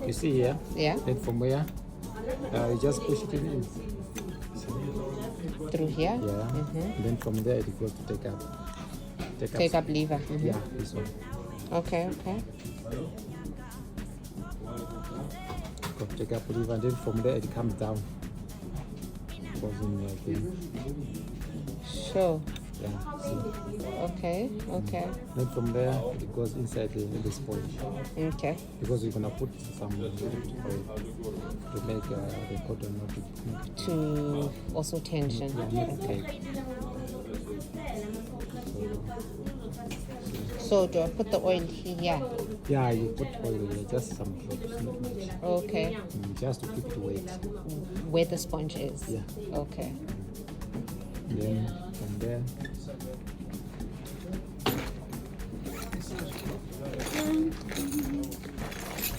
You see here? Yeah. Then from where? You just push it in. Through here. Yeah. And then from there it goes to take up. Take up lever. Yeah, this one. Okay. Go to take up lever, and then from there it comes down. Goes in your thing. Sure. Yeah. See. Okay. Then from there it goes inside the sponge. Okay. Because we're gonna put some oil to make the cotton not To also tension. yeah, not Okay. cake. So do I put the oil here? Yeah, you put oil here, just some drops, not much. Okay. Just to keep it wet. Where the sponge is. Yeah. Okay. Then from there